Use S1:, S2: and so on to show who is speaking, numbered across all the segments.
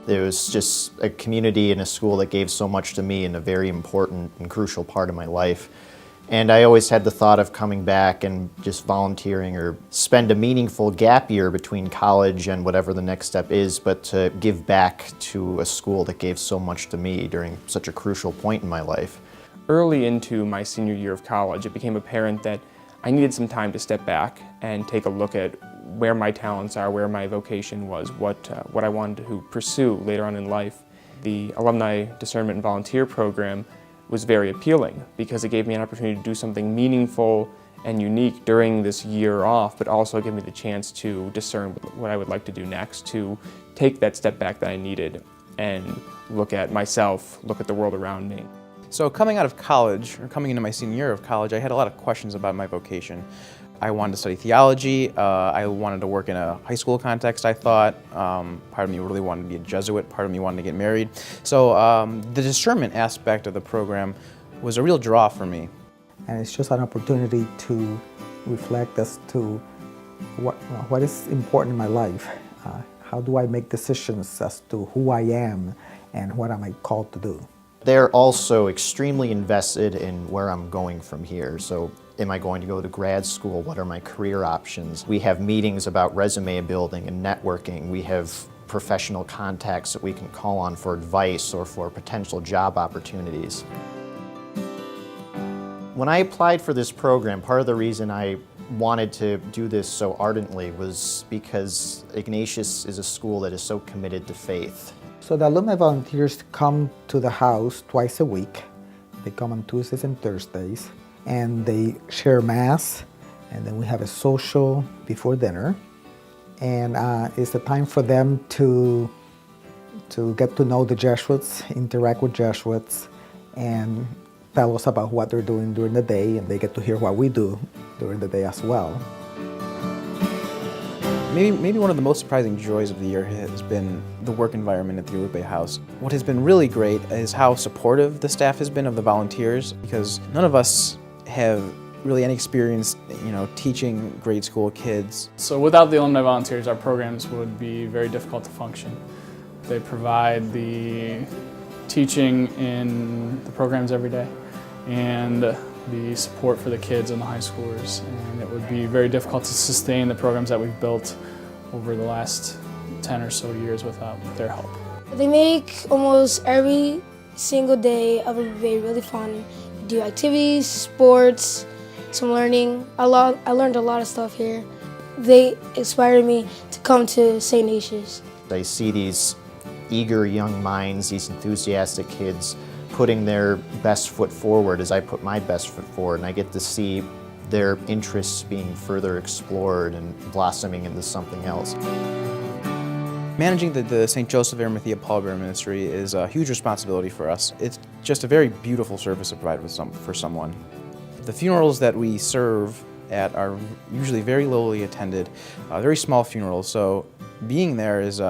S1: It was just a community and a school that gave so much to me in a very important and crucial part of my life. And I always had the thought of coming back and just volunteering or spend a meaningful gap year between college and whatever the next step is, but to give back to a school that gave so much to me during such a crucial point in my life.
S2: Early into my senior year of college, it became apparent that I needed some time to step back and take a look at where my talents are, where my vocation was, what I wanted to pursue later on in life. The Alumni Discernment and Volunteer Program was very appealing because it gave me an opportunity to do something meaningful and unique during this year off, but also gave me the chance to discern what I would like to do next, to take that step back that I needed and look at myself, look at the world around me.
S3: So coming out of college, or coming into my senior year of college, I had a lot of questions about my vocation. I wanted to study theology, I wanted to work in a high school context, I thought. Part of me really wanted to be a Jesuit, part of me wanted to get married. So the discernment aspect of the program was a real draw for me.
S4: And it's just an opportunity to reflect as to what is important in my life. How do I make decisions as to who I am and what am I called to do?
S1: They're also extremely invested in where I'm going from here. So am I going to go to grad school? What are my career options? We have meetings about resume building and networking. We have professional contacts that we can call on for advice or for potential job opportunities. When I applied for this program, part of the reason I wanted to do this so ardently was because Ignatius is a school that is so committed to faith.
S4: So the alumni volunteers come to the house twice a week. They come on Tuesdays and Thursdays, and they share Mass, and then we have a social before dinner. And it's the time for them to get to know the Jesuits, interact with Jesuits, and tell us about what they're doing during the day, and they get to hear what we do during the day as well.
S3: Maybe one of the most surprising joys of the year has been the work environment at the ADVP House. What has been really great is how supportive the staff has been of the volunteers, because none of us have really any experience, teaching grade school kids.
S5: So without the alumni volunteers, our programs would be very difficult to function. They provide the teaching in the programs every day and the support for the kids and the high schoolers, and it would be very difficult to sustain the programs that we've built over the last 10 or so years without their help.
S6: They make almost every single day of the day really fun. We do activities, sports, some learning. I learned a lot of stuff here. They inspired me to come to St. Ignatius.
S1: I see these eager young minds, these enthusiastic kids, putting their best foot forward as I put my best foot forward, and I get to see their interests being further explored and blossoming into something else.
S3: Managing the St. Joseph Arimathea Pallbearer Ministry is a huge responsibility for us. It's just a very beautiful service to provide for someone. The funerals that we serve at are usually very lowly attended, very small funerals, so being there is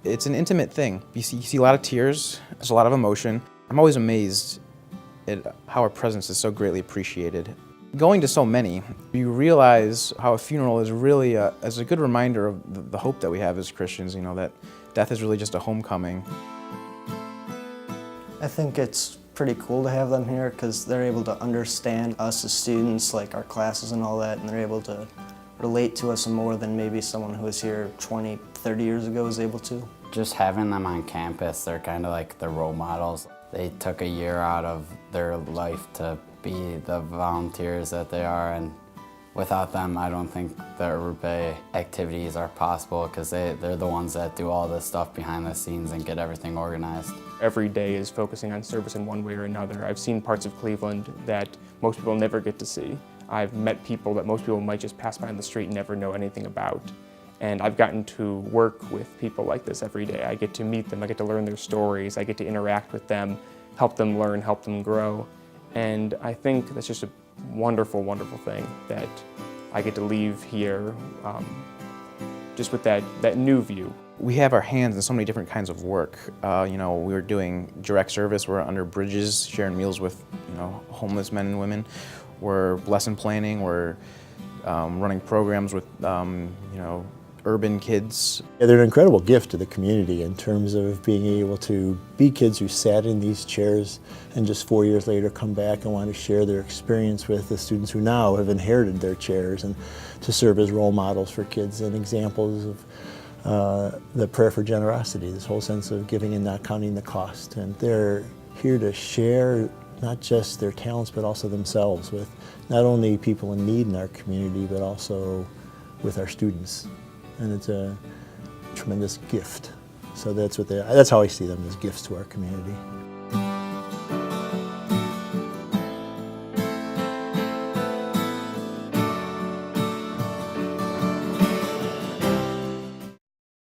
S3: it's an intimate thing. You see a lot of tears, there's a lot of emotion. I'm always amazed at how our presence is so greatly appreciated. Going to so many, you realize how a funeral is really a good reminder of the hope that we have as Christians, that death is really just a homecoming.
S7: I think it's pretty cool to have them here because they're able to understand us as students, like our classes and all that, and they're able to relate to us more than maybe someone who was here 20, 30 years ago was able to.
S8: Just having them on campus, they're kind of like the role models. They took a year out of their life to be the volunteers that they are, and without them, I don't think the ADVP activities are possible because they're the ones that do all this stuff behind the scenes and get everything organized.
S2: Every day is focusing on service in one way or another. I've seen parts of Cleveland that most people never get to see. I've met people that most people might just pass by on the street and never know anything about. And I've gotten to work with people like this every day. I get to meet them, I get to learn their stories, I get to interact with them, help them learn, help them grow. And I think that's just a wonderful, wonderful thing that I get to leave here just with that new view.
S3: We have our hands in so many different kinds of work. We're doing direct service, we're under bridges, sharing meals with homeless men and women. We're lesson planning, we're running programs with urban kids.
S9: Yeah, they're an incredible gift to the community in terms of being able to be kids who sat in these chairs and just 4 years later come back and want to share their experience with the students who now have inherited their chairs, and to serve as role models for kids and examples of the prayer for generosity, this whole sense of giving and not counting the cost. And they're here to share not just their talents but also themselves with not only people in need in our community but also with our students. And it's a tremendous gift. So that's how I see them, as gifts to our community.